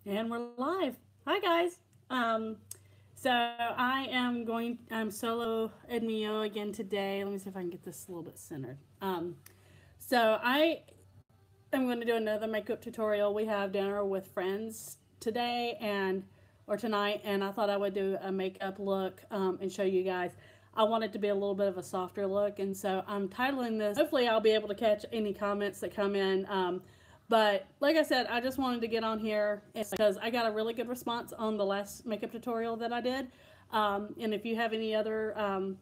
And we're live. Hi guys. So I'm solo Edmio again today. Let me see if I can get this a little bit centered. So I am going to do another makeup tutorial. We have dinner with friends today or tonight, and I thought I would do a makeup look and show you guys. I want it to be a little bit of a softer look, and so I'm titling this. Hopefully, I'll be able to catch any comments that come in. But like I said, I just wanted to get on here because I got a really good response on the last makeup tutorial that I did. And if you have any other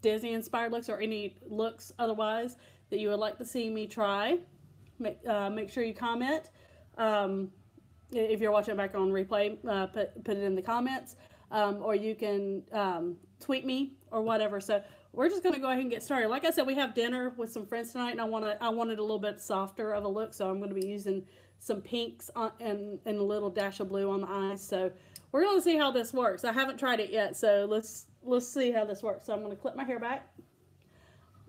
Disney inspired looks or any looks otherwise that you would like to see me try, make sure you comment. If you're watching back on replay, put it in the comments, or you can tweet me or whatever. So we're just going to go ahead and get started. Like I said, we have dinner with some friends tonight, and I wanted a little bit softer of a look, so I'm going to be using some pinks and a little dash of blue on the eyes. So we're going to see how this works. I haven't tried it yet, so let's see how this works. So I'm going to clip my hair back,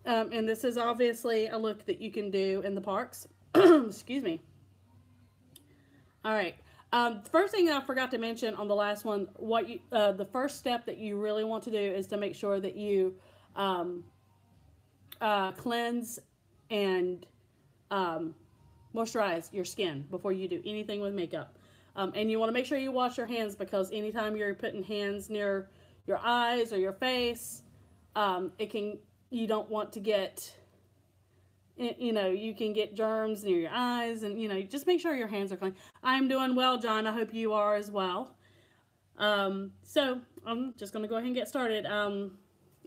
and this is obviously a look that you can do in the parks. Excuse me. All right. First thing that I forgot to mention on the last one, the first step that you really want to do is to make sure that you cleanse and moisturize your skin before you do anything with makeup. And you want to make sure you wash your hands, because anytime you're putting hands near your eyes or your face, you don't want to get, you can get germs near your eyes, and, just make sure your hands are clean. I'm doing well, John. I hope you are as well. So I'm just going to go ahead and get started.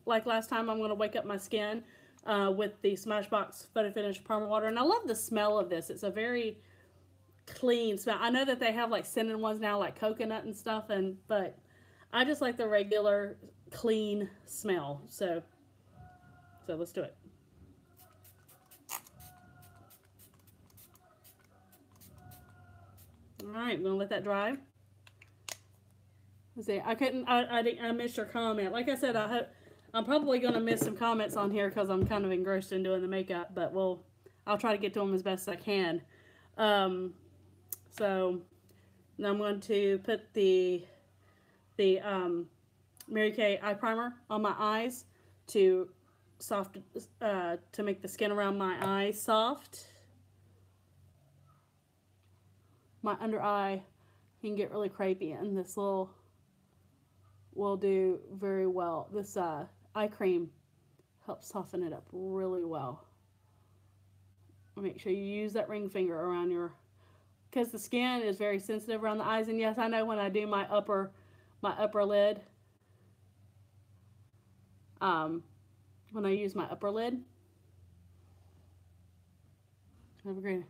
Like last time, I'm going to wake up my skin with the Smashbox Photo Finish Primer Water. And I love the smell of this. It's a very clean smell. I know that they have like scented ones now, like coconut and stuff, but I just like the regular clean smell. So let's do it. All right, I'm gonna let that dry. Let's see. I missed your comment. Like I said, I'm probably gonna miss some comments on here because I'm kind of engrossed in doing the makeup, but I'll try to get to them as best I can. So now I'm going to put the Mary Kay eye primer on my eyes to make the skin around my eyes soft. My under eye can get really crepey, and this will do very well. This eye cream helps soften it up really well. Make sure you use that ring finger around because the skin is very sensitive around the eyes. And yes, I know when I do my upper lid, when I use my upper lid, have a great.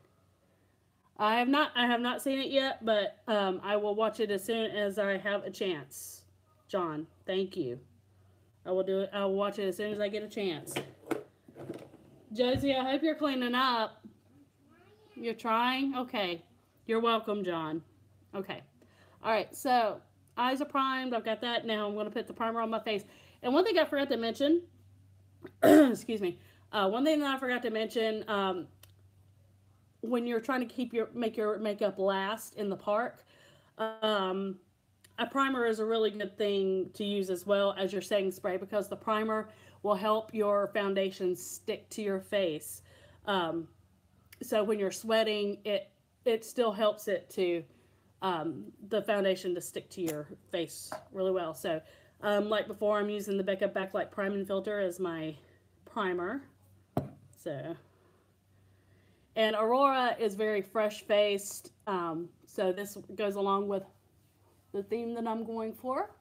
I have not seen it yet, but I will watch it as soon as I have a chance. John, thank you. I will do it. I will watch it as soon as I get a chance. Josie, I hope you're cleaning up. You're trying? Okay. You're welcome, John. Okay. All right, so eyes are primed. I've got that. Now I'm going to put the primer on my face. And one thing I forgot to mention, excuse me, one thing that I forgot to mention, when you're trying to make your makeup last in the park, a primer is a really good thing to use as well as your setting spray, because the primer will help your foundation stick to your face. So when you're sweating, it still helps it to the foundation to stick to your face really well. So like before, I'm using the Becca Backlight Priming Filter as my primer. And Aurora is very fresh-faced, so this goes along with the theme that I'm going for.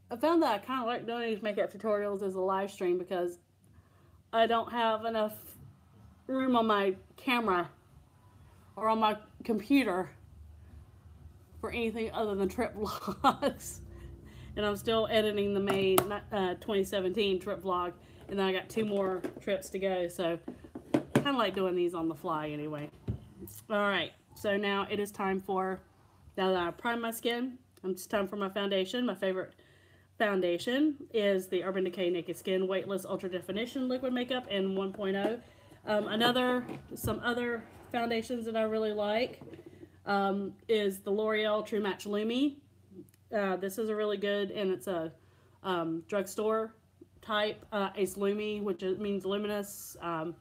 I found that I kind of like doing these makeup tutorials as a live stream because I don't have enough room on my camera or on my computer for anything other than trip vlogs. And I'm still editing the May 2017 trip vlog, and then I got 2 more trips to go, so kind of like doing these on the fly anyway. All right, so now it is time now that I primed my skin, it's time for my foundation. My favorite foundation is the Urban Decay Naked Skin Weightless Ultra Definition Liquid Makeup in 1.0. Some other foundations that I really like is the L'Oreal True Match Lumi. This is a really good, and it's a drugstore type. It's Lumi, which means luminous. And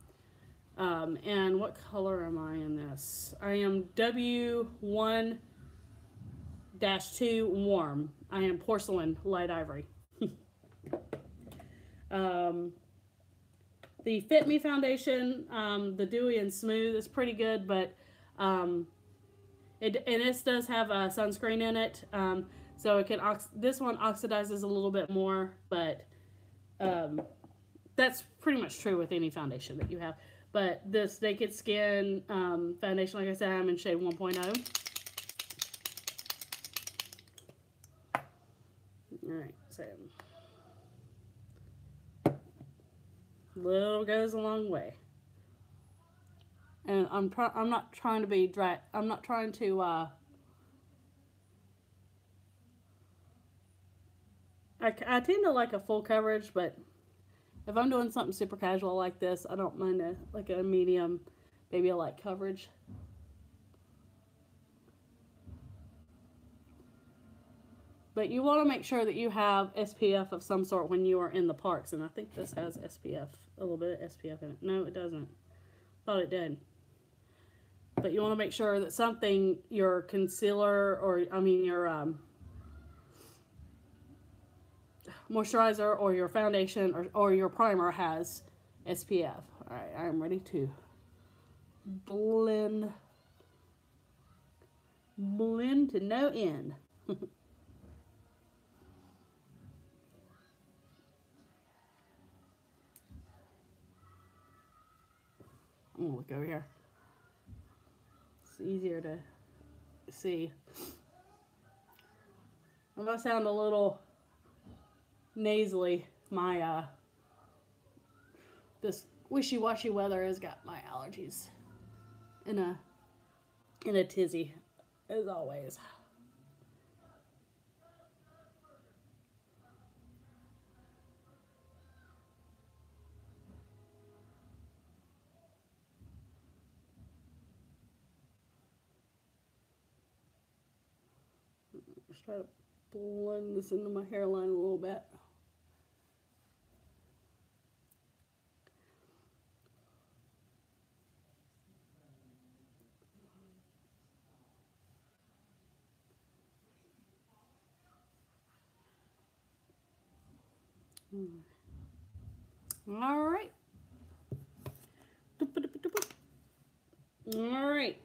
what color am I in this? I am W1-2 warm. I am porcelain light ivory. The Fit Me foundation, the Dewy and Smooth is pretty good, but this does have a sunscreen in it, so it can this one oxidizes a little bit more, but that's pretty much true with any foundation that you have. But this Naked Skin foundation, like I said, I'm in shade 1.0. Alright, so little goes a long way. And I'm not trying to be dry. I'm not trying to I tend to like a full coverage, but if I'm doing something super casual like this, I don't mind like a medium, maybe a light coverage. But you want to make sure that you have SPF of some sort when you are in the parks. And I think this has SPF, a little bit of SPF in it. No, it doesn't. Thought it did. But you want to make sure that something, your concealer, or I mean your moisturizer or your foundation or your primer has SPF. Alright, I'm ready to blend to no end. I'm gonna look over here. It's easier to see. If I sound a little nasally, my this wishy-washy weather has got my allergies in a tizzy, as always. Let's try to blend this into my hairline a little bit. All right. All right.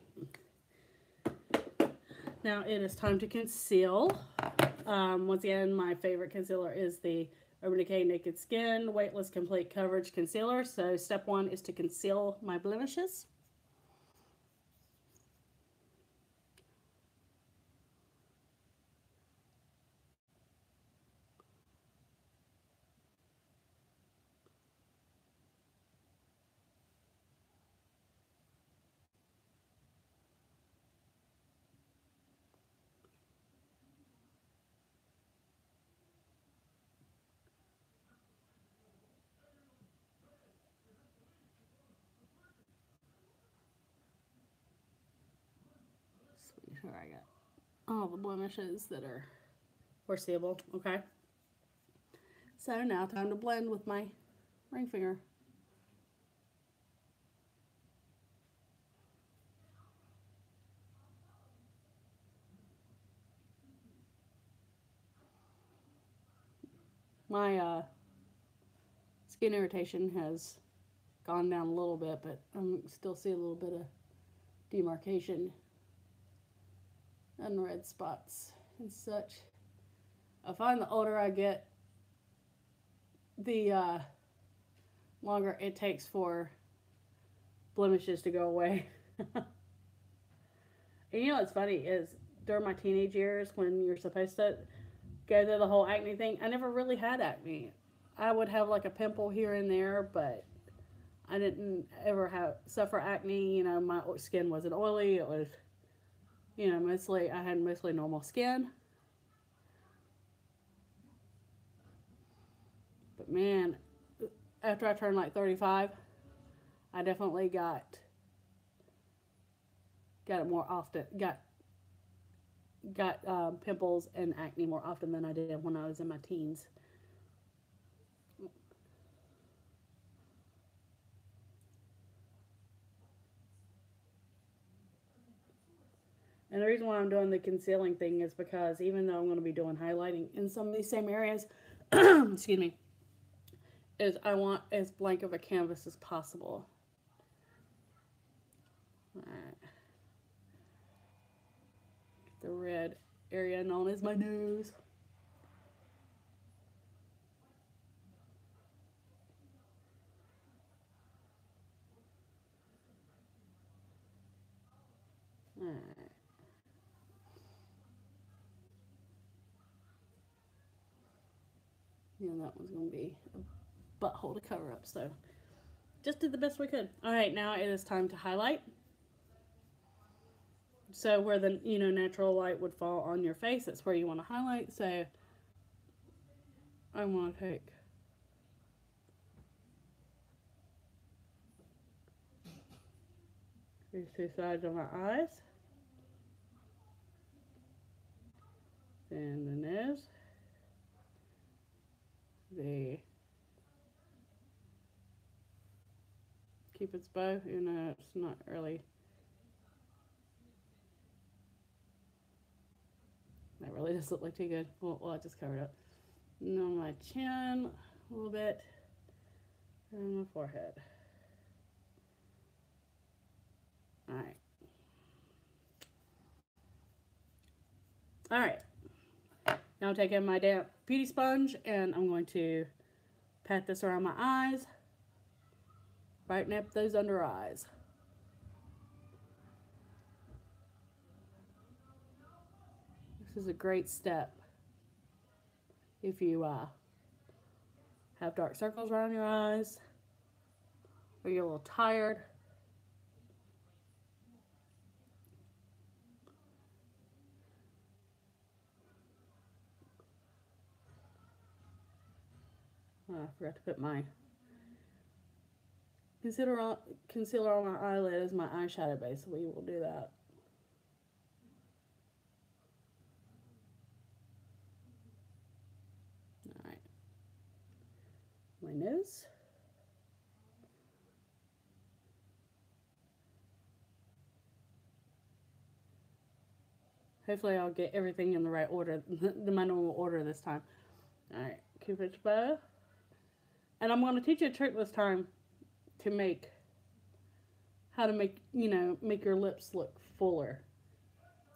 Now it is time to conceal. Once again, my favorite concealer is the Urban Decay Naked Skin Weightless Complete Coverage Concealer. So step one is to conceal my blemishes. Make sure I got all the blemishes that are foreseeable. Okay. So now time to blend with my ring finger. My skin irritation has gone down a little bit, but I still see a little bit of demarcation and red spots and such. I find the older I get, the longer it takes for blemishes to go away. And you know what's funny is during my teenage years when you're supposed to go through the whole acne thing, I never really had acne. I would have like a pimple here and there, but I didn't ever suffer acne. You know, my skin wasn't oily. It was, you know, I had mostly normal skin. But man, after I turned like 35, I definitely got it more often. Got pimples and acne more often than I did when I was in my teens. And the reason why I'm doing the concealing thing is because even though I'm going to be doing highlighting in some of these same areas, excuse me, is I want as blank of a canvas as possible. All right. The red area known as my nose. All right. Yeah, that one's going to be a butthole to cover up, so just did the best we could. All right, now it is time to highlight. So where the natural light would fall on your face, that's where you want to highlight. So I want to take these two sides of my eyes, and the nose, the Cupid's bow. It's not really. That really does look like too good. Well, I just covered up. And on my chin, a little bit, and my forehead. All right. All right. Now I'm taking my damp beauty sponge and I'm going to pat this around my eyes, brighten up those under eyes. This is a great step if you have dark circles around your eyes, or you're a little tired. Oh, I forgot to put my concealer on my eyelid as my eyeshadow base. So we will do that. All right. My nose. Hopefully I'll get everything in the right order, the manual order this time. All right, Cupid's bow. And I'm going to teach you a trick this time to make, how to make your lips look fuller.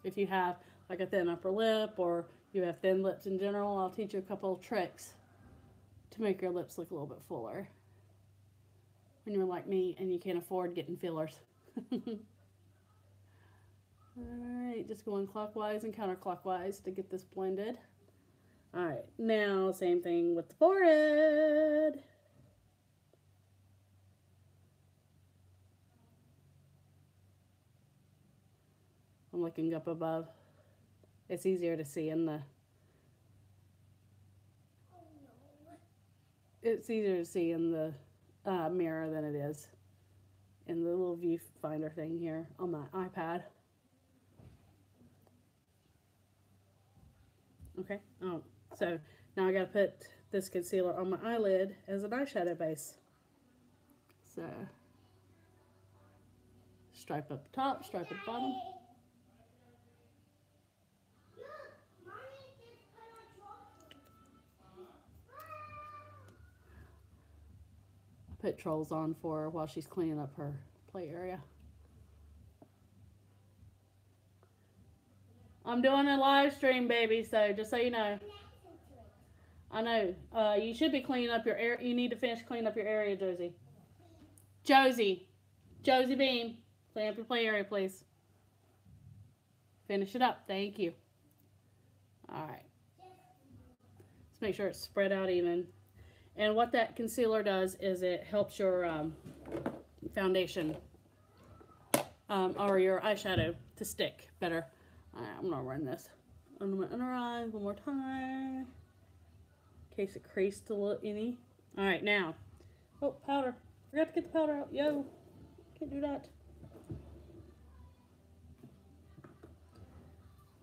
If you have like a thin upper lip or you have thin lips in general, I'll teach you a couple of tricks to make your lips look a little bit fuller when you're like me and you can't afford getting fillers. Alright, just going clockwise and counterclockwise to get this blended. Alright, now same thing with the forehead. I'm looking up above. It's easier to see in the mirror than it is in the little viewfinder thing here on my iPad. Okay, so now I gotta put this concealer on my eyelid as an eyeshadow base. So, stripe up top, stripe at the bottom. Put Trolls on for her while she's cleaning up her play area. I'm doing a live stream, baby, so just so you know. I know. You should be cleaning up your area. You need to finish cleaning up your area, Josie. Josie Beam, clean up your play area, please. Finish it up. Thank you. All right. Let's make sure it's spread out even. And what that concealer does is it helps your foundation or your eyeshadow to stick better. All right, I'm gonna run this under my under eyes one more time in case it creased a little any. All right, now, oh, powder. Forgot to get the powder out. Yo. Can't do that.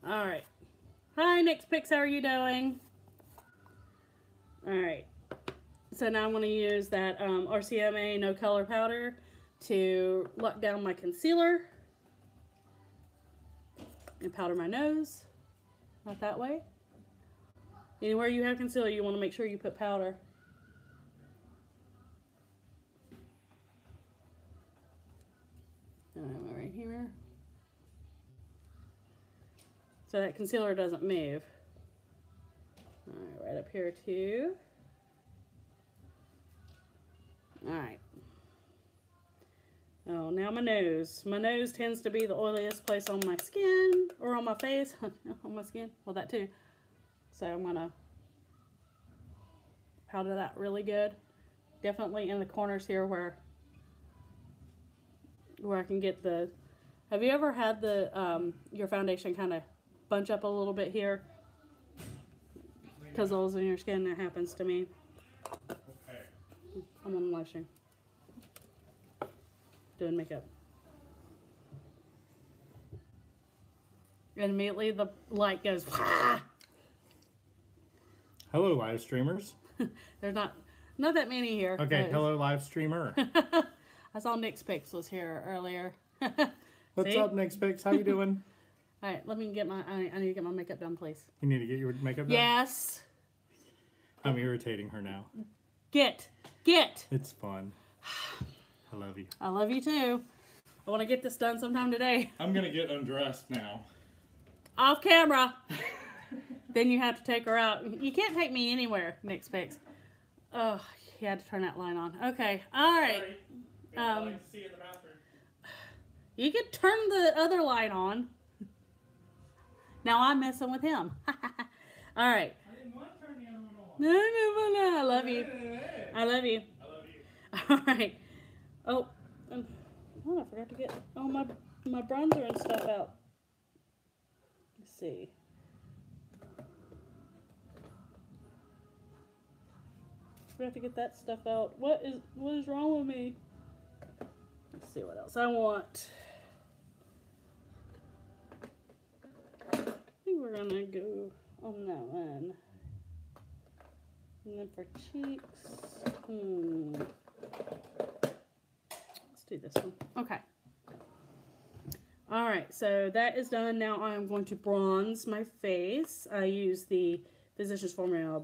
All right. Hi, Next Picks. How are you doing? All right. So now I'm going to use that RCMA No Color Powder to lock down my concealer and powder my nose. Not that way. Anywhere you have concealer, you want to make sure you put powder. Right here. So that concealer doesn't move. All right, right up here too. All right. Oh, now my nose. My nose tends to be the oiliest place on my skin, or on my face, on my skin. Well, that too. So I'm gonna powder that really good. Definitely in the corners here where I can get the. Have you ever had the your foundation kind of bunch up a little bit here? Because those in your skin, that happens to me. Okay. I'm on lotion. Doing makeup. And immediately the light goes. Wah! Hello, live streamers. There's not that many here. Okay, hello, live streamer. I saw Nick's Pix was here earlier. What's See? up, Nick Picks? How you doing? All right, let me get my. I need to get my makeup done, please. You need to get your makeup done? Yes. I'm irritating her now. Get. It's fun. I love you. I love you too. I want to get this done sometime today. I'm gonna get undressed now. Off camera. Then you have to take her out. You can't take me anywhere, Nick's Pix. Oh, you had to turn that line on. Okay. All right. See you in the bathroom. You could turn the other light on. Now I'm messing with him. All right. I didn't want to turn the other one on. No. I love you. I love you. I love you. All right. Oh, I forgot to get all my bronzer and stuff out. Let's see. Forgot to get that stuff out. What is wrong with me? Let's see what else I want. I think we're gonna go on that one. And then for cheeks, let's do this one. Okay. All right, so that is done. Now I'm going to bronze my face. I use the Physicians Formula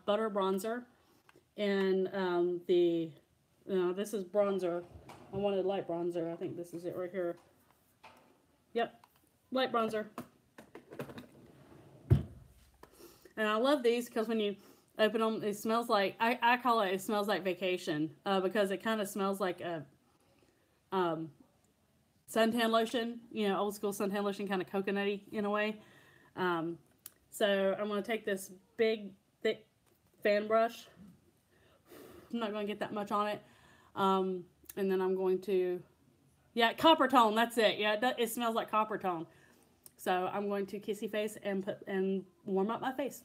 Butter Bronzer, and this is bronzer. I wanted light bronzer. I think this is it right here. Yep, light bronzer. And I love these because when you open them, it smells like, I call it smells like vacation, because it kind of smells like a suntan lotion, old school suntan lotion, kind of coconutty in a way. So I'm going to take this big, thick fan brush. I'm not going to get that much on it. And then I'm going to, copper tone, that's it. Yeah, it smells like copper tone. So I'm going to kissy face and warm up my face.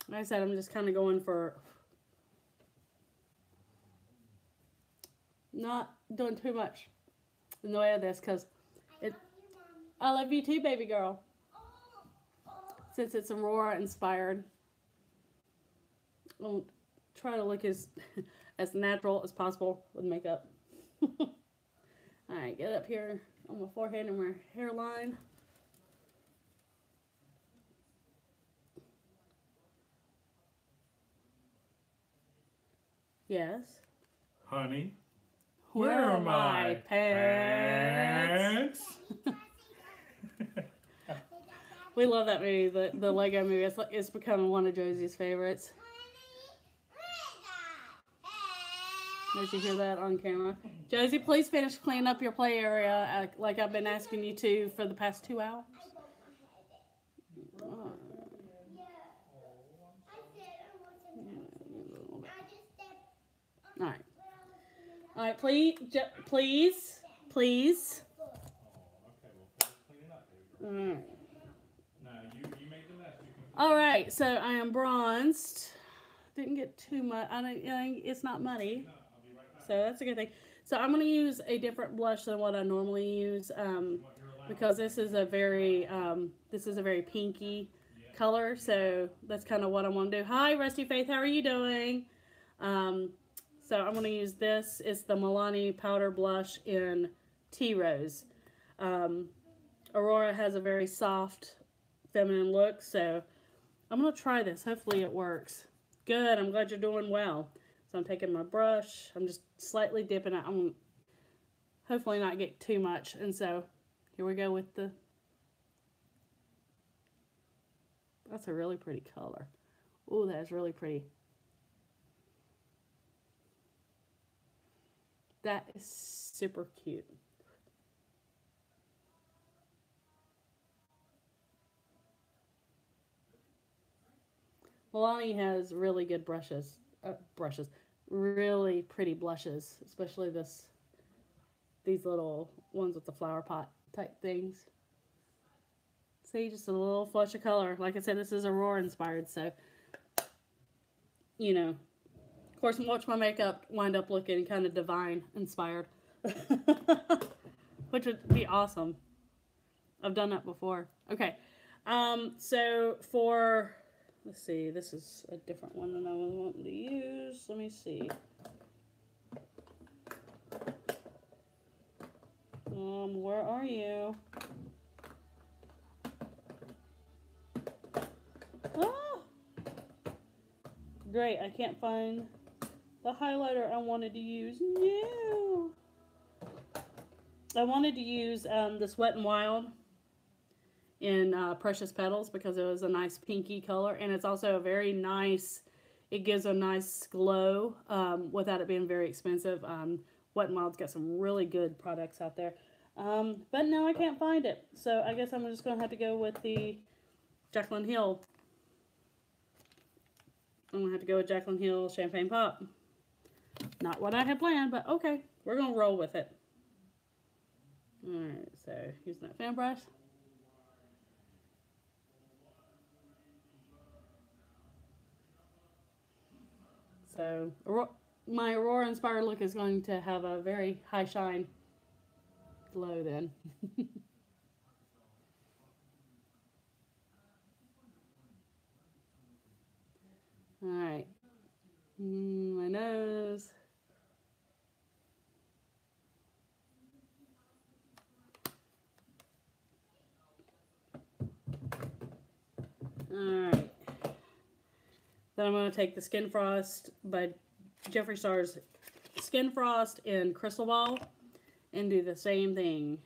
Like I said, I'm just kind of going for not doing too much in the way of this, because I love you too, baby girl. Since it's Aurora inspired, I'll try to look as natural as possible with makeup. Alright, get up here on my forehead and my hairline. Yes. Honey, Where are my pants? We love that movie, the Lego movie. It's becoming one of Josie's favorites. Did you hear that on camera? Josie, please finish cleaning up your play area like I've been asking you to for the past 2 hours. Oh. Alright. All right, please, please. Oh, okay, well, first clean it up, baby. All right. Now, you made the mess. You can... All right, so I am bronzed. Didn't get too much. It's not muddy, No, I'll be right back. so that's a good thing. So I'm gonna use a different blush than what I normally use, because this is a very pinky color. So that's kind of what I want to do. Hi, Rusty Faith, how are you doing? So I'm gonna use this. It's the Milani powder blush in Tea Rose. Aurora has a very soft, feminine look, so I'm gonna try this. Hopefully it works. Good, I'm glad you're doing well. So I'm taking my brush, I'm just slightly dipping it. I'm hopefully not get too much. And so here we go with the, that's a really pretty color. Oh, that's really pretty. That is super cute. Milani has really good brushes, really pretty blushes, especially these little ones with the flower pot type things. See, just a little flush of color. Like I said, this is Aurora inspired, so, you know, of course, watch my makeup wind up looking kind of divine inspired, which would be awesome. I've done that before. Okay, so for, let's see, this is a different one than I was wanting to use. Let me see. Where are you? Ah! Great, I can't find the highlighter I wanted to use. No! I wanted to use this Wet n Wild in Precious Petals because it was a nice pinky color, and it's also a very nice, it gives a nice glow without it being very expensive. Wet n Wild's got some really good products out there, but now I can't find it, so I guess I'm just going to have to go with the Jaclyn Hill. I'm going to have to go with Jaclyn Hill Champagne Pop. Not what I had planned, but okay, we're going to roll with it. Alright, so using that fan brush. So my Aurora inspired look is going to have a very high shine glow then. Alright, my nose. Alright, then I'm going to take the Skin Frost by Jeffree Star's Skin Frost in Crystal Ball and do the same thing.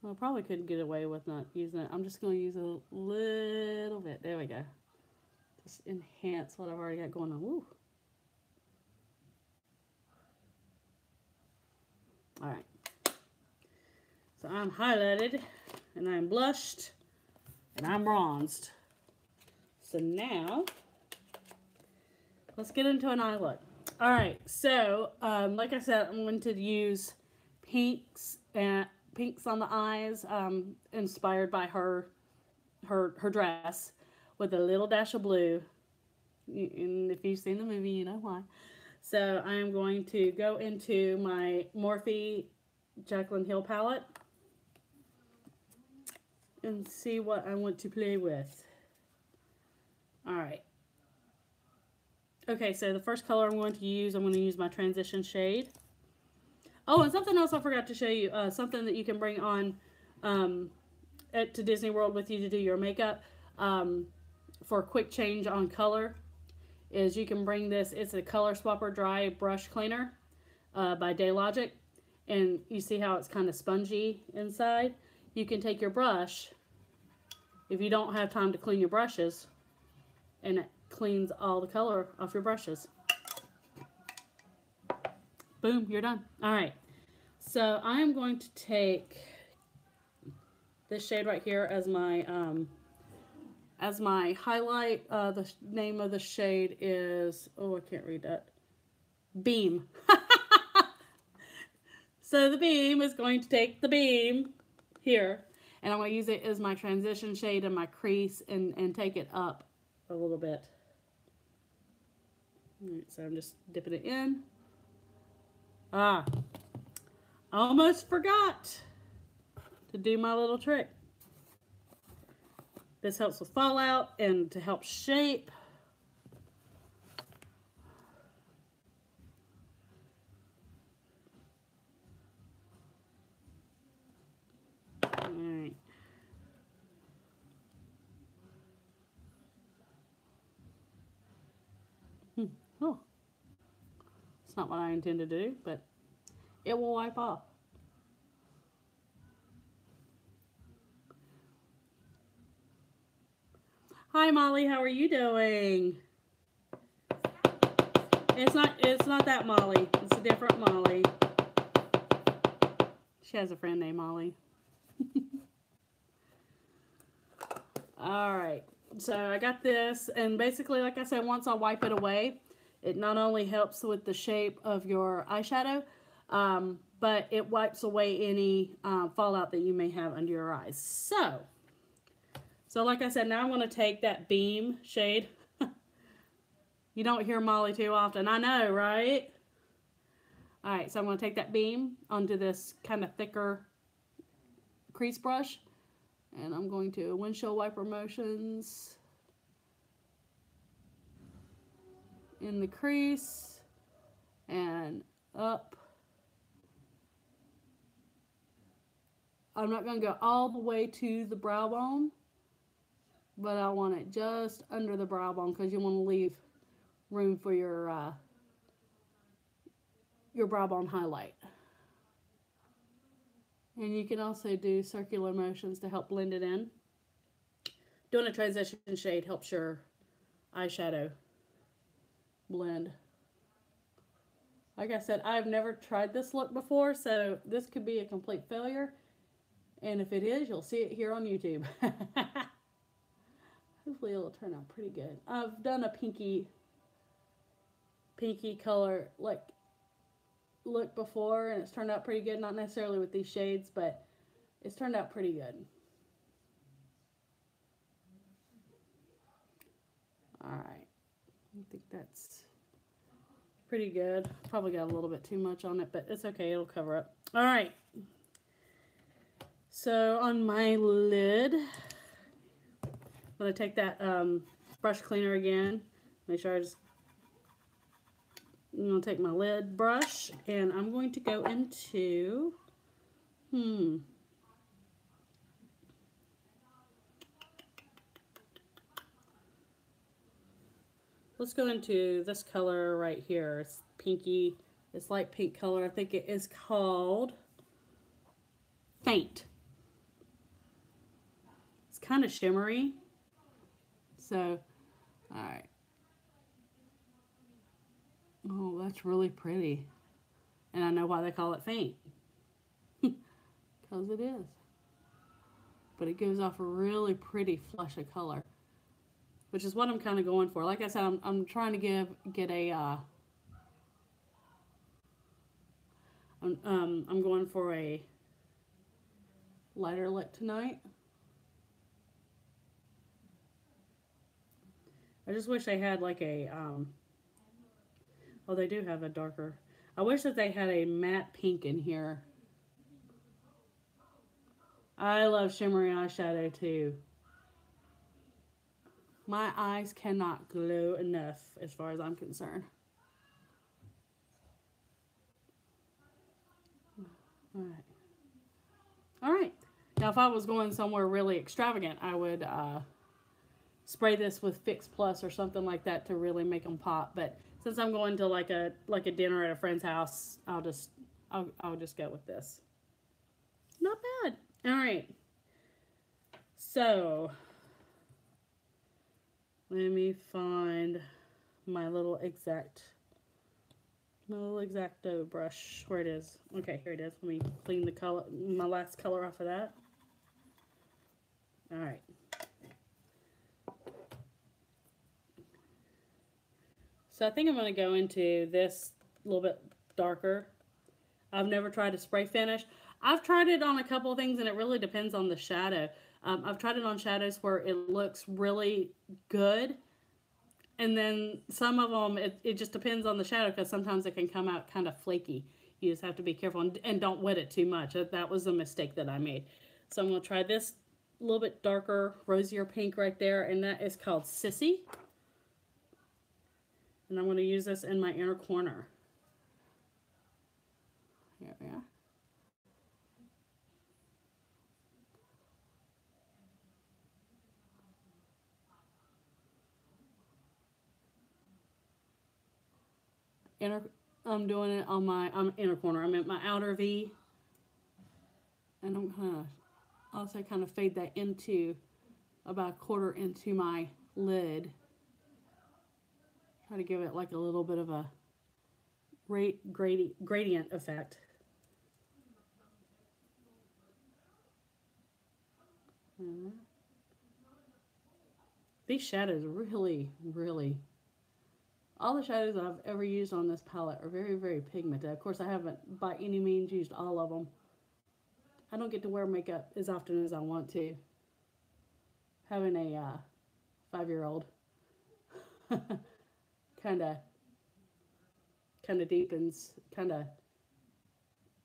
Well, I probably couldn't get away with not using it. I'm just going to use a little bit. There we go. Just enhance what I've already got going on. Woo. Alright. So I'm highlighted, and I'm blushed, and I'm bronzed. So now, let's get into an eye look. Alright, so, like I said, I'm going to use pinks on the eyes, inspired by her dress, with a little dash of blue. And if you've seen the movie, you know why. So I am going to go into my Morphe Jaclyn Hill palette and see what I want to play with. Alright. Okay, so the first color I'm going to use my transition shade. Oh, and something else I forgot to show you. Something that you can bring on to Disney World with you to do your makeup for a quick change on color is you can bring this. It's a Color Swapper Dry Brush Cleaner by Daylogic. And you see how it's kind of spongy inside? You can take your brush, if you don't have time to clean your brushes, and it cleans all the color off your brushes. Boom, you're done. Alright, so I am going to take this shade right here as my highlight. The name of the shade is, oh, I can't read that, beam. So the beam is going to take the beam here, and I'm going to use it as my transition shade and my crease and take it up a little bit. All right, so I'm just dipping it in. Ah, almost forgot to do my little trick. This helps with fallout and to help shape. All right. Oh, it's not what I intended to do, but it will wipe off. Hi Molly, how are you doing? It's not that Molly. It's a different Molly. She has a friend named Molly. All right. So I got this, and basically, like I said, once I wipe it away, it not only helps with the shape of your eyeshadow, but it wipes away any fallout that you may have under your eyes. So like I said, now I'm going to take that beam shade. You don't hear Molly too often. I know, right? All right, so I'm going to take that beam onto this kind of thicker crease brush. And I'm going to windshield wiper motions in the crease and up. I'm not going to go all the way to the brow bone, but I want it just under the brow bone because you want to leave room for your brow bone highlight. And you can also do circular motions to help blend it in. Doing a transition shade helps your eyeshadow blend. Like I said, I've never tried this look before, so this could be a complete failure. And if it is, you'll see it here on YouTube. Hopefully it'll turn out pretty good. I've done a pinky color like look before, and it's turned out pretty good. Not necessarily with these shades, but it's turned out pretty good. All right, I think that's pretty good. Probably got a little bit too much on it, but it's okay. It'll cover up. All right. So on my lid, I'm going to take that brush cleaner again. Make sure I'm going to take my lid brush, and I'm going to go into, let's go into this color right here. It's pinky, it's light pink color. I think it is called Faint. It's kind of shimmery. So, all right. Oh, that's really pretty. And I know why they call it Faint. Because it is. But it gives off a really pretty flush of color, which is what I'm kind of going for. Like I said, I'm trying to get a I'm going for a lighter look tonight. I just wish they had like a oh, they do have a darker. I wish that they had a matte pink in here. I love shimmery eyeshadow too. My eyes cannot glow enough as far as I'm concerned. All right. All right. Now, if I was going somewhere really extravagant, I would spray this with Fix Plus or something like that to really make them pop. But since I'm going to like a dinner at a friend's house, I'll just go with this. Not bad. All right. So let me find my little X-Acto brush. Where it is? Okay, here it is. Let me clean the color, my last color off of that. All right. So I think I'm going to go into this little bit darker. I've never tried a spray finish. I've tried it on a couple of things, and it really depends on the shadow. I've tried it on shadows where it looks really good, and then some of them, it just depends on the shadow, because sometimes it can come out kind of flaky. You just have to be careful and don't wet it too much. That was a mistake that I made. So I'm going to try this a little bit darker, rosier pink right there, and that is called Sissy. And I'm going to use this in my inner corner. Here we are. I'm doing it on my inner corner. I'm at my outer V, and I'm gonna also kind of fade that into about a quarter into my lid. Try to give it like a little bit of a gradient effect. These shadows really, all the shadows I've ever used on this palette are very, very pigmented. Of course, I haven't by any means used all of them. I don't get to wear makeup as often as I want to. Having a 5-year-old kind of deepens, having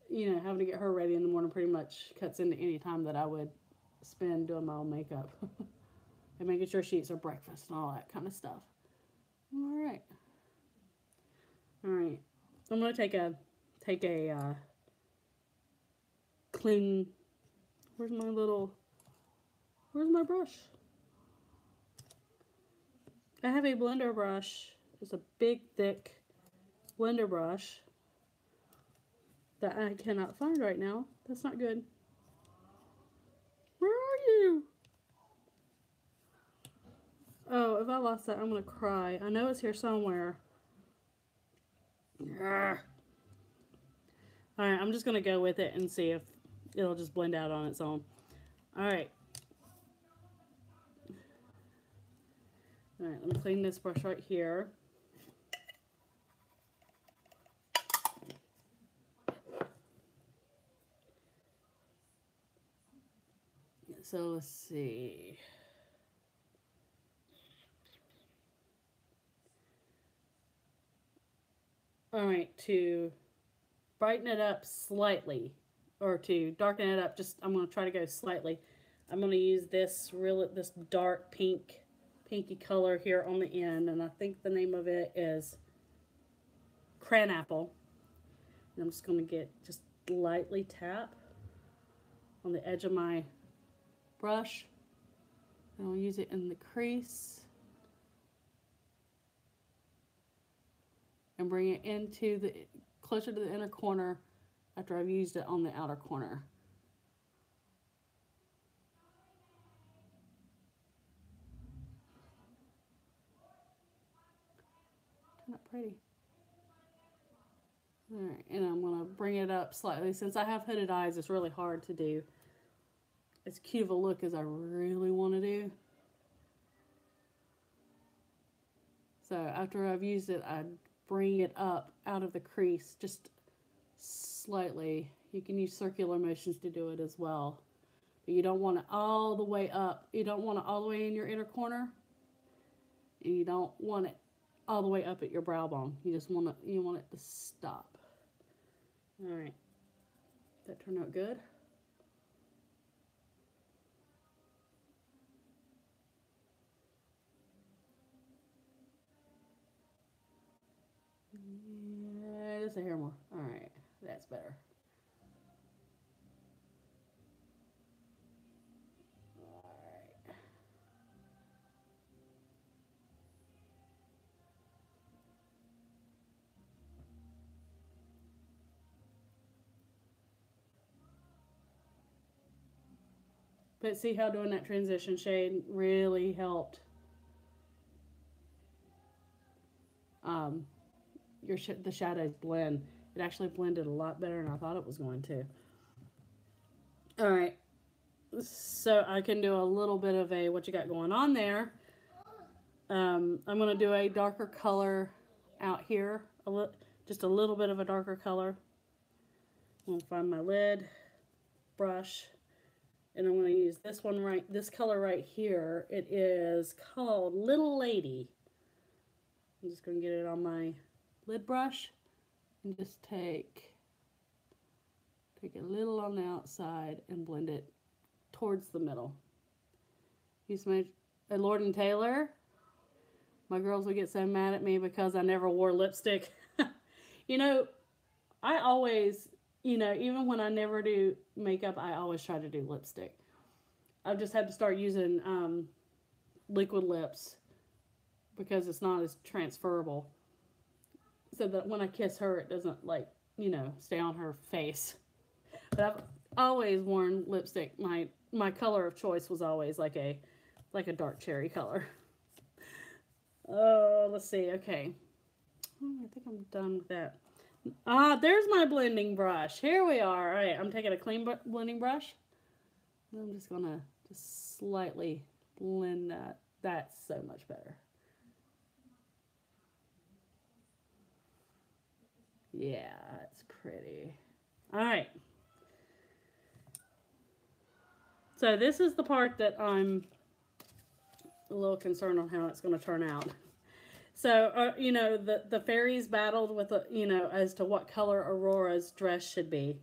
to get her ready in the morning pretty much cuts into any time that I would spend doing my own makeup and making sure she eats her breakfast and all that kind of stuff. All right. I'm gonna take a clean. Where's my brush? I have a blender brush. It's a big, thick blender brush that I cannot find right now. That's not good. Where are you? Oh, if I lost that, I'm gonna cry. I know it's here somewhere. Alright, I'm just gonna go with it and see if it'll just blend out on its own. Alright, let me clean this brush right here. So let's see. Alright, to brighten it up slightly, or to darken it up, I'm going to try to go slightly. I'm going to use this dark pinky color here on the end, and I think the name of it is Cran Apple. And I'm just going to get just lightly tap on the edge of my brush, and I'll use it in the crease and bring it into closer to the inner corner after I've used it on the outer corner. Isn't that pretty? Alright, and I'm going to bring it up slightly. Since I have hooded eyes, it's really hard to do as cute of a look as I really want to do. So after I've used it, I bring it up out of the crease just slightly. You can use circular motions to do it as well. But you don't want it all the way up. You don't want it all the way in your inner corner. And you don't want it all the way up at your brow bone. You want it to stop. Alright. That turned out good. Yeah, just a hair more. Alright, that's better. Alright. But see how doing that transition shade really helped the shadows blend. It actually blended a lot better than I thought it was going to. Alright, so I can do a little bit of a what you got going on there. I'm going to do a darker color out here, just a little bit of a darker color. I'm going to find my lid brush, and I'm going to use this one this color right here. It is called Little Lady. I'm just going to get it on my lid brush and just take a little on the outside and blend it towards the middle. Use my Lord & Taylor. My girls would get so mad at me because I never wore lipstick. You know, I always, you know, even when I never do makeup, I always try to do lipstick. I've just had to start using liquid lips because it's not as transferable. So that when I kiss her, it doesn't, like, you know, stay on her face. But I've always worn lipstick. My color of choice was always like a dark cherry color. Oh, let's see. Okay. I think I'm done with that. There's my blending brush. Here we are. All right, I'm taking a clean blending brush. And I'm just going to just slightly blend that. That's so much better. Yeah, it's pretty. All right. So this is the part that I'm a little concerned on how it's going to turn out. So, you know, the fairies battled with, you know, as to what color Aurora's dress should be.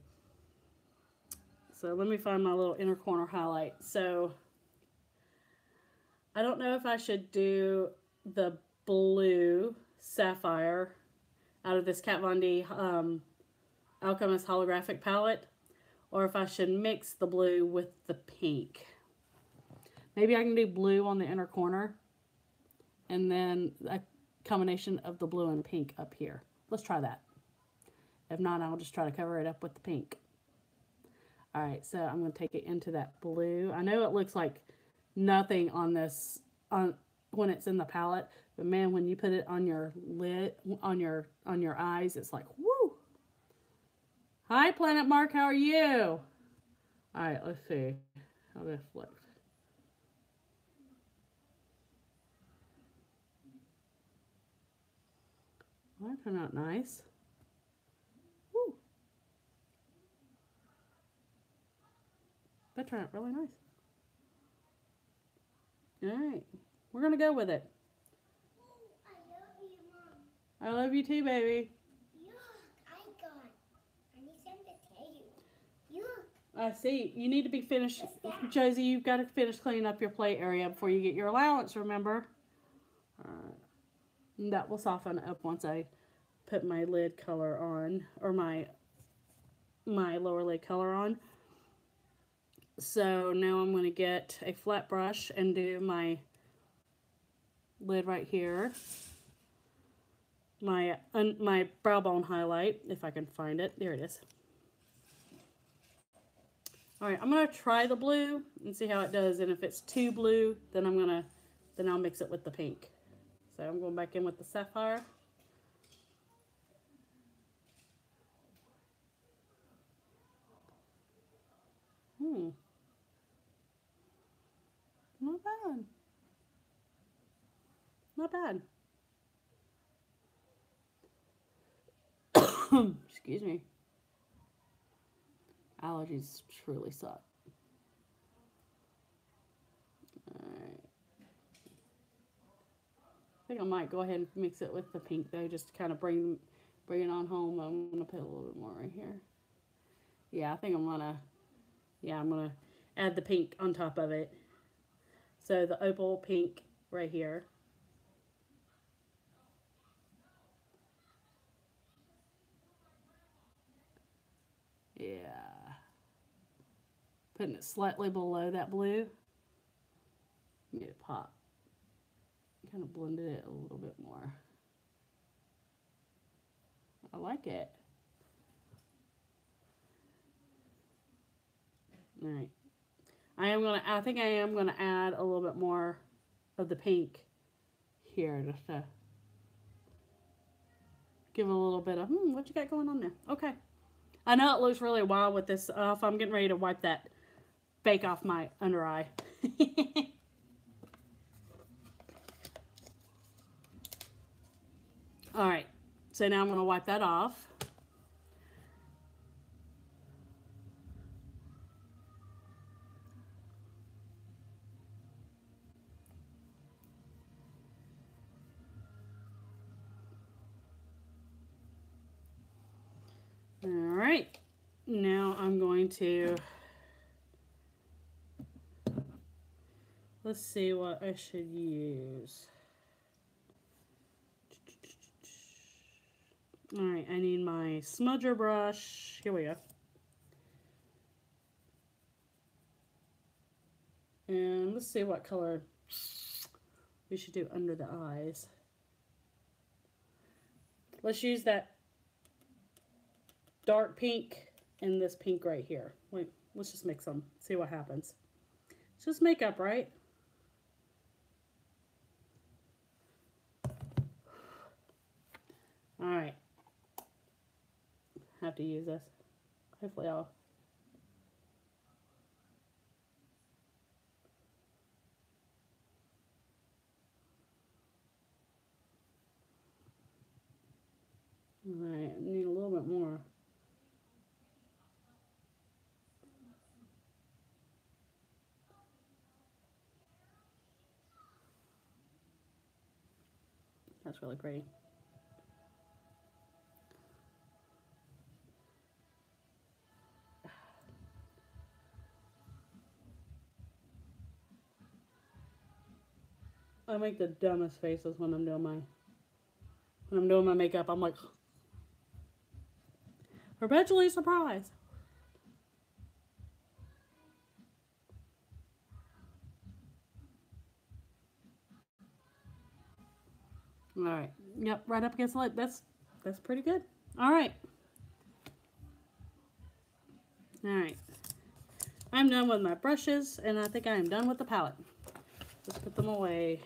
So let me find my little inner corner highlight. So I don't know if I should do the blue sapphire out of this Kat Von D Alchemist holographic palette, or if I should mix the blue with the pink. Maybe I can do blue on the inner corner and then a combination of the blue and pink up here. Let's try that. If not, I'll just try to cover it up with the pink. All right, so I'm going to take it into that blue. I know it looks like nothing on this when it's in the palette, but man, when you put it on your lid, on your eyes, it's like woo. Hi, Planet Mark, how are you? All right, let's see how this looks. Well, that turned out nice. Woo. That turned out really nice. All right, we're gonna go with it. I love you, Mom. I love you too, baby. Look, I need something to tell you. Look. I see. You need to be finished, Josie. You've got to finish cleaning up your play area before you get your allowance. Remember? All right. And that will soften up once I put my lid color on, or my lower lid color on. So now I'm going to get a flat brush and do my lid right here. My brow bone highlight, if I can find it. There it is. All right, I'm going to try the blue and see how it does. And if it's too blue, then I'll mix it with the pink. So I'm going back in with the sapphire. Not bad. Not bad. Excuse me. Allergies truly suck. Alright. I think I might go ahead and mix it with the pink though, just to kind of bring it on home. I'm gonna put a little bit more right here. Yeah, I think I'm gonna add the pink on top of it. So the opal pink right here. Yeah. Putting it slightly below that blue. Made it pop. Kind of blended it a little bit more. I like it. All right. I think I am gonna add a little bit more of the pink here just to give a little bit of what you got going on there. Okay. I know it looks really wild with this off. I'm getting ready to wipe that bake off my under eye. All right. So now I'm going to wipe that off. All right, now I'm going to, let's see what I should use. All right, I need my smudger brush. Here we go. And let's see what color we should do under the eyes. Let's use that dark pink and this pink right here. Wait, let's just mix them, see what happens. It's just makeup, right? All right. Have to use this. Hopefully I'll. All right, I need a little bit more. That's really pretty. I make the dumbest faces when I'm doing my makeup. I'm like perpetually surprised. All right. Yep, right up against the lip. That's pretty good. All right. All right. I'm done with my brushes, and I think I am done with the palette. Just put them away.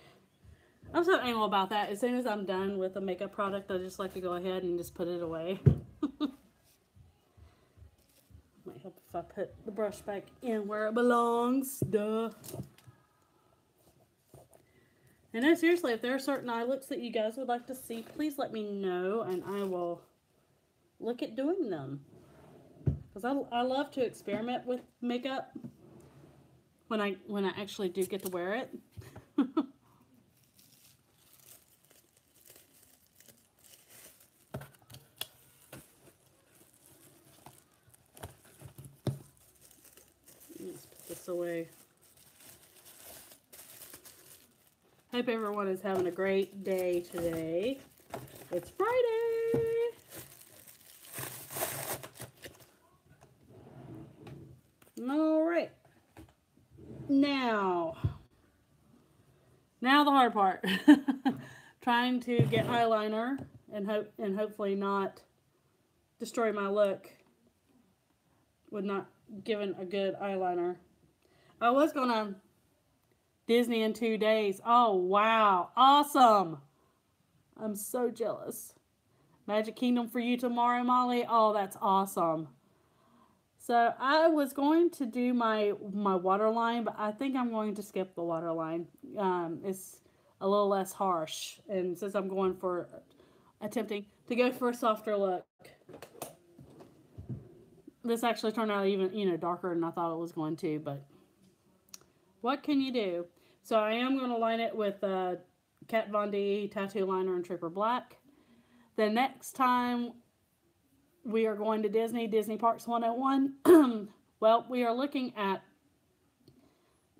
I'm so anal about that. As soon as I'm done with a makeup product, I just like to go ahead and just put it away. Might help if I put the brush back in where it belongs. Duh. And no, seriously, if there are certain eye looks that you guys would like to see, please let me know, and I will look at doing them. Because I love to experiment with makeup when I actually do get to wear it. Let's put this away. Hope everyone is having a great day today. It's Friday. All right. Now the hard part. Trying to get eyeliner and hopefully not destroy my look with not giving a good eyeliner. I was gonna Disney in 2 days. Oh wow, awesome! I'm so jealous. Magic Kingdom for you tomorrow, Molly. Oh, that's awesome. So I was going to do my waterline, but I think I'm going to skip the waterline. It's a little less harsh, and since I'm going for attempting to go for a softer look, this actually turned out even darker than I thought it was going to. But what can you do? So I am going to line it with Kat Von D Tattoo Liner in Trooper Black. The next time we are going to Disney Parks 101. Well, we are looking at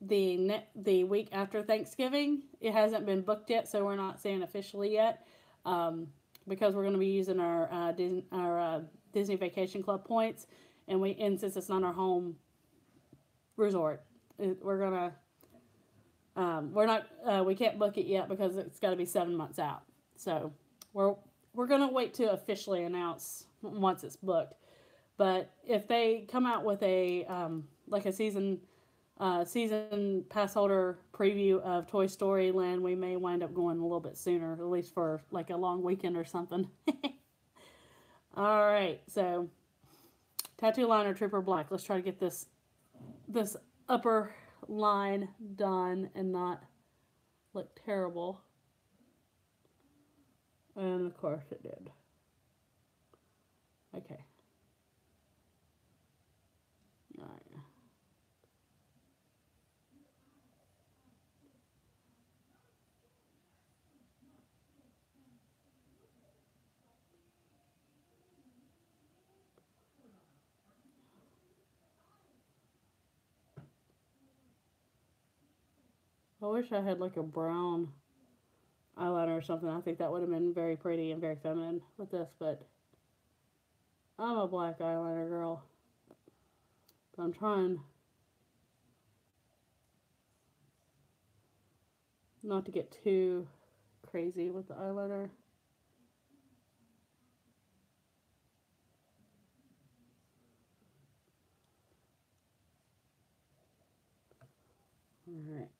the week after Thanksgiving. It hasn't been booked yet, so we're not saying officially yet, because we're going to be using our Disney Vacation Club points, and since it's not our home resort, we can't book it yet because it's got to be 7 months out. So we're gonna wait to officially announce once it's booked. But if they come out with a like a season pass holder preview of Toy Story Land, we may wind up going a little bit sooner, at least for like a long weekend or something. All right, so Tattoo Liner Trooper Black. Let's try to get this upper line done and not look terrible. And of course it did. Okay. All right. I wish I had like a brown eyeliner or something. I think that would have been very pretty and very feminine with this, but I'm a black eyeliner girl. But I'm trying not to get too crazy with the eyeliner.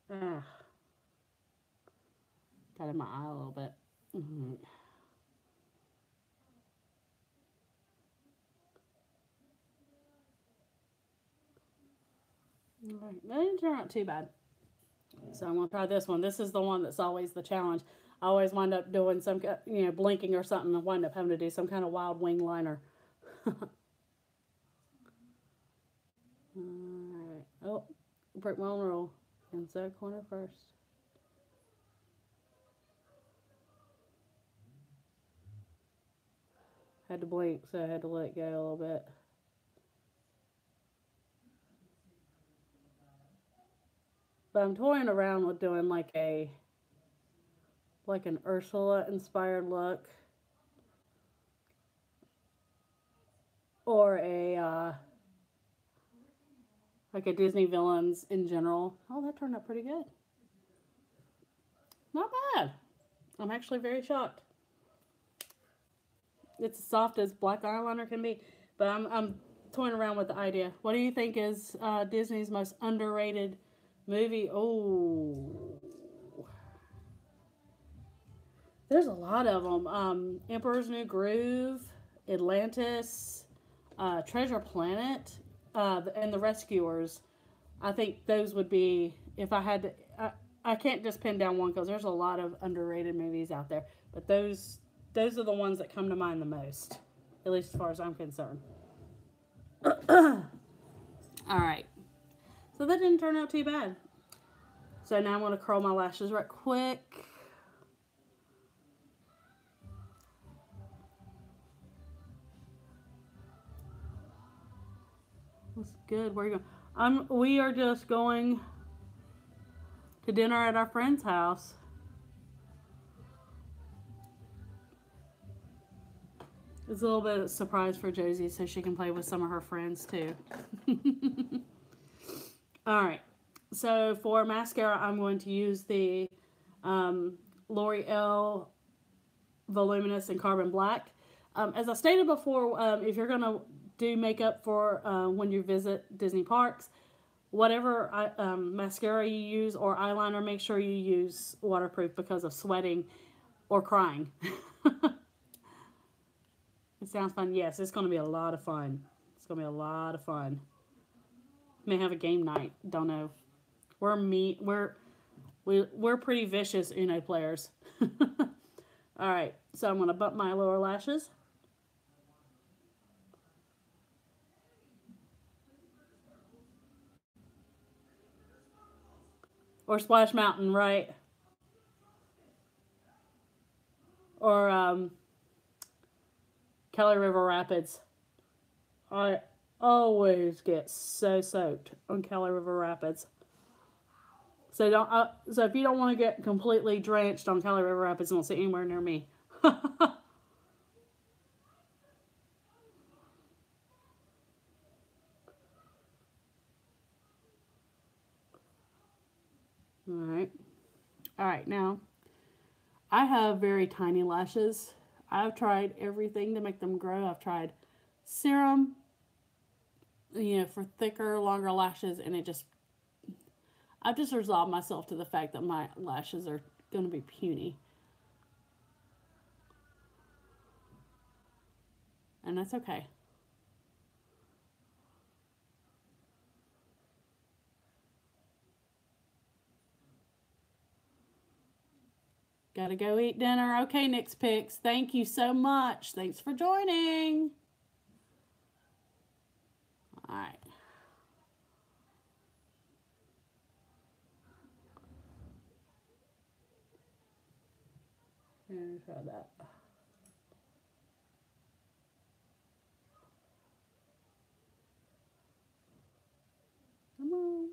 Alright. Got in my eye a little bit. Alright, that didn't turn out too bad. So I'm going to try this one. This is the one that's always the challenge. I always wind up doing some, blinking or something and wind up having to do some kind of wild wing liner. Alright. Oh, break my own rule. Inside corner first. Had to blink, so I had to let it go a little bit. But I'm toying around with doing like an Ursula inspired look. Or like a Disney villains in general. Oh, that turned out pretty good. Not bad. I'm actually very shocked. It's as soft as black eyeliner can be, but I'm toying around with the idea. What do you think is Disney's most underrated movie? Oh, there's a lot of them. Emperor's New Groove, Atlantis, Treasure Planet, and The Rescuers. I think those would be, if I had to, I can't just pin down one because there's a lot of underrated movies out there, but those are the ones that come to mind the most, at least as far as I'm concerned. All right, so that didn't turn out too bad. So now I'm going to curl my lashes right quick. That's good. Where are you going? We are just going to dinner at our friend's house. It's a little bit of a surprise for Josie so she can play with some of her friends too. Alright, so for mascara I'm going to use the L'Oreal Voluminous in Carbon Black. As I stated before, if you're going to do makeup for when you visit Disney parks, whatever mascara you use or eyeliner, make sure you use waterproof because of sweating or crying. It sounds fun. Yes, it's going to be a lot of fun. It's going to be a lot of fun. May have a game night. Don't know. We're pretty vicious Uno players. All right, so I'm going to bump my lower lashes. Or Splash Mountain, right? Or Kelly River Rapids. I always get so soaked on Kelly River Rapids. So so if you don't want to get completely drenched on Kelly River Rapids, don't sit anywhere near me. All right, now I have very tiny lashes. I've tried everything to make them grow. I've tried serum, for thicker, longer lashes, and I've just resolved myself to the fact that my lashes are going to be puny. And that's okay. Gotta go eat dinner. Okay, Nick's Picks. Thank you so much. Thanks for joining. Alright. And try that. Come on.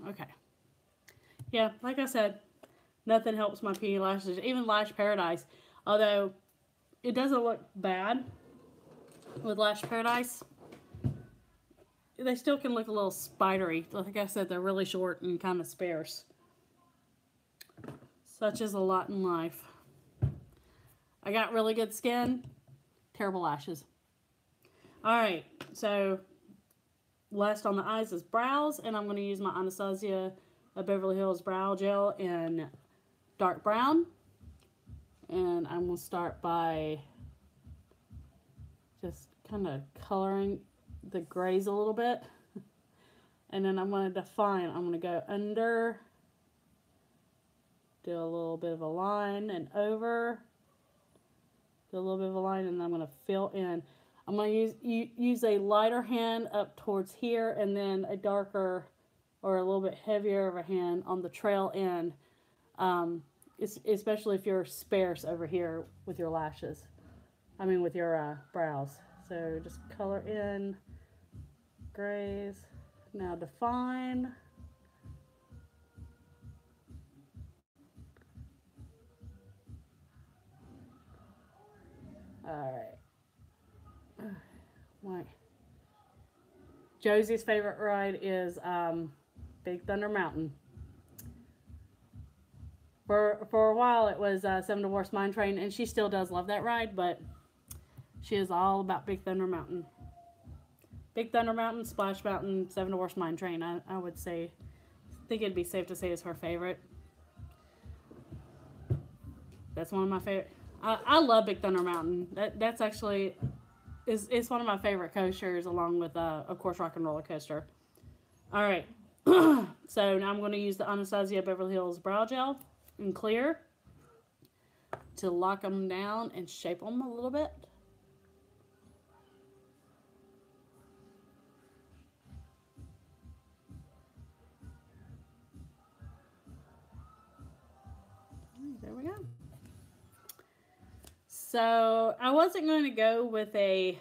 Okay. Yeah, like I said, nothing helps my pea lashes, even Lash Paradise. Although it doesn't look bad with Lash Paradise, they still can look a little spidery. Like I said, they're really short and kind of sparse. Such is a lot in life. I got really good skin, terrible lashes. Alright, so last on the eyes is brows, and I'm going to use my Anastasia Beverly Hills Brow Gel in dark brown. And I'm going to start by just kind of coloring the grays a little bit. And then I'm going to define. I'm going to go under, do a little bit of a line and over, do a little bit of a line, and I'm going to fill in. I'm going to use a lighter hand up towards here, and then a darker or a little bit heavier of a hand on the trail end, especially if you're sparse over here with your lashes. I mean with your brows. So just color in grays. Now define. Alright. Right. Josie's favorite ride is Big Thunder Mountain. For a while it was Seven Dwarfs Mine Train, and she still does love that ride, but she is all about Big Thunder Mountain. Big Thunder Mountain, Splash Mountain, Seven Dwarfs Mine Train, I would say, I think it'd be safe to say is her favorite. That's one of my favorite. I love Big Thunder Mountain. That's actually it's one of my favorite coasters, along with of course Rock and Roller Coaster. All right, so now I'm going to use the Anastasia Beverly Hills Brow Gel in clear to lock them down and shape them a little bit. There we go. So I wasn't going to go with a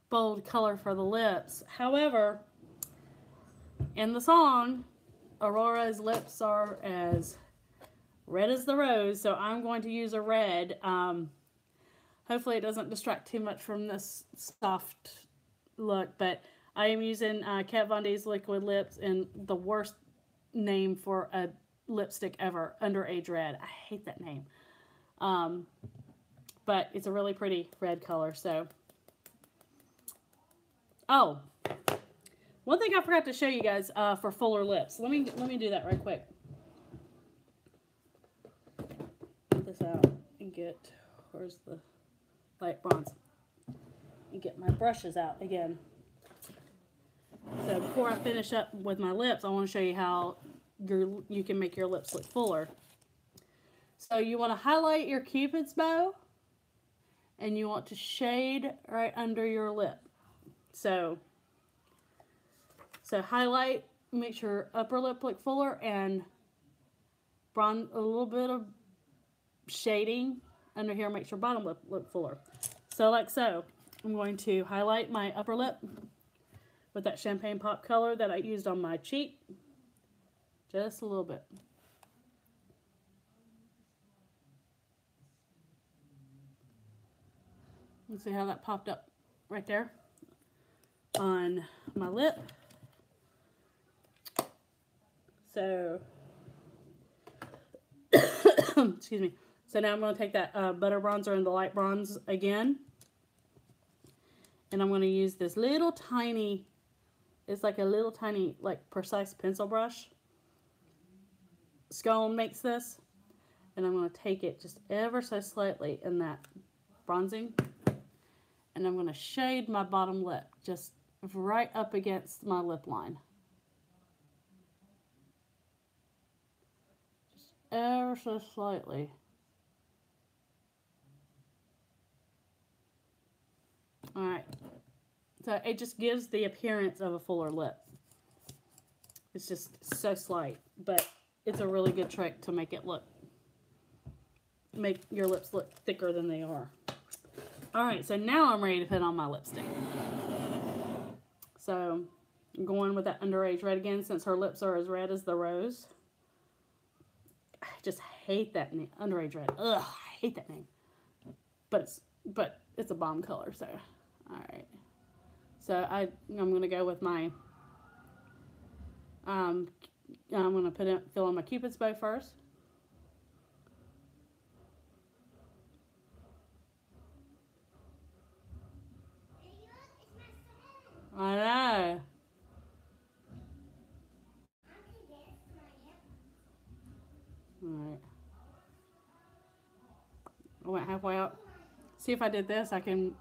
bold color for the lips. However, in the song, Aurora's lips are as red as the rose, so I'm going to use a red. Hopefully it doesn't distract too much from this soft look, but I am using Kat Von D's Liquid Lips, and the worst name for a lipstick ever, Underage Red. I hate that name. But it's a really pretty red color, so. Oh, one thing I forgot to show you guys for fuller lips. Let me do that right quick. Get this out and get, where's the light bronze? And get my brushes out again. So before I finish up with my lips, I want to show you how you can make your lips look fuller. So you want to highlight your Cupid's bow, and you want to shade right under your lip. So highlight, make your upper lip look fuller, and bronze, a little bit of shading under here makes your bottom lip look fuller. So like so, I'm going to highlight my upper lip with that Champagne Pop color that I used on my cheek, just a little bit. Let's see how that popped up right there on my lip. So, excuse me. So now I'm going to take that butter bronzer and the light bronze again. And I'm going to use this little tiny, it's like a little tiny, like precise pencil brush. Scone makes this. And I'm going to take it just ever so slightly in that bronzing. And I'm going to shade my bottom lip just right up against my lip line. Just ever so slightly. All right. So it just gives the appearance of a fuller lip. It's just so slight, but it's a really good trick to make your lips look thicker than they are. All right, so now I'm ready to put on my lipstick. So I'm going with that Underage Red again, since her lips are as red as the rose. I just hate that name, Underage Red. Ugh, I hate that name. But it's a bomb color, so all right. So I'm gonna go with my I'm gonna fill in my Cupid's bow first. I know. Alright. I went halfway up. See, if I did this, I could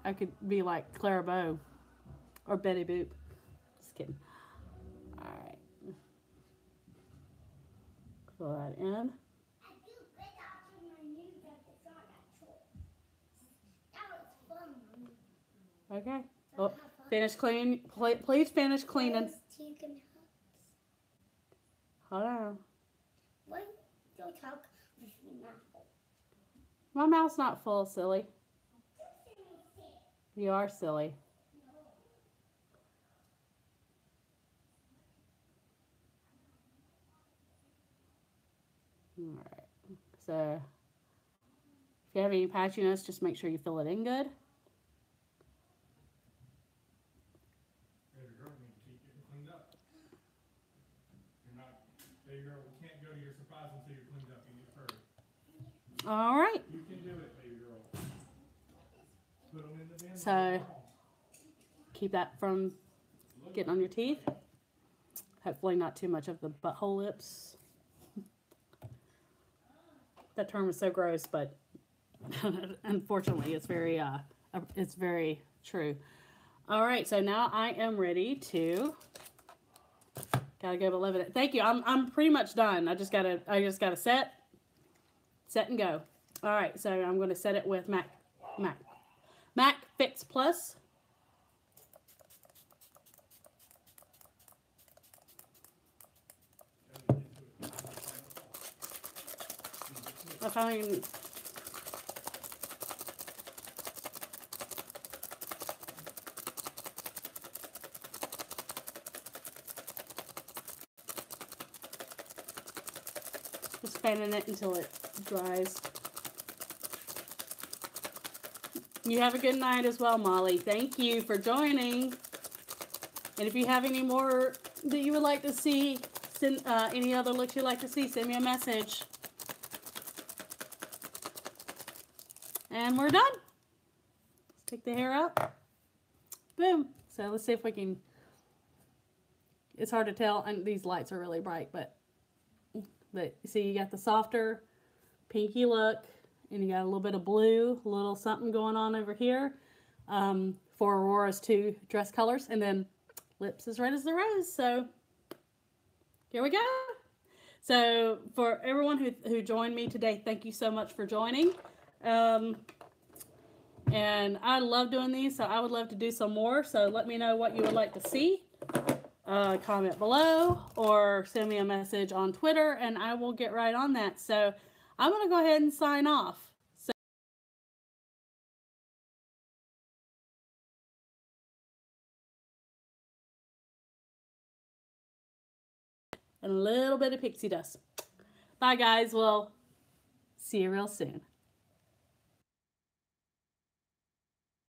be like Clara Bow or Betty Boop. Just kidding. Alright. Fill that in. Okay. Oh, finish cleaning. Please finish cleaning. Hold on. My mouth's not full, silly. You are silly. Alright. So, if you have any patchiness, just make sure you fill it in good. All right. You can do it, baby girl. Put them in the bin. So keep that from getting on your teeth. Hopefully not too much of the butthole lips. That term is so gross, but unfortunately it's very true. All right, so now I am ready to gotta go to 11. Thank you. I'm pretty much done. I just gotta set and go. All right, so I'm going to set it with MAC Fix Plus. I find just fanning it until it dries. You have a good night as well, Molly. Thank you for joining. And if you have any more that you would like to see, send any other looks you'd like to see, send me a message. And we're done. Let's take the hair out. Boom. So let's see if we can, it's hard to tell, and these lights are really bright, but see, you got the softer pinky look, and you got a little bit of blue, a little something going on over here for Aurora's two dress colors, and then lips as red as the rose. So here we go. So for everyone who joined me today, thank you so much for joining. And I love doing these, so I would love to do some more. So let me know what you would like to see. Comment below or send me a message on Twitter, and I will get right on that. So I'm going to go ahead and sign off. So and a little bit of pixie dust. Bye, guys. We'll see you real soon.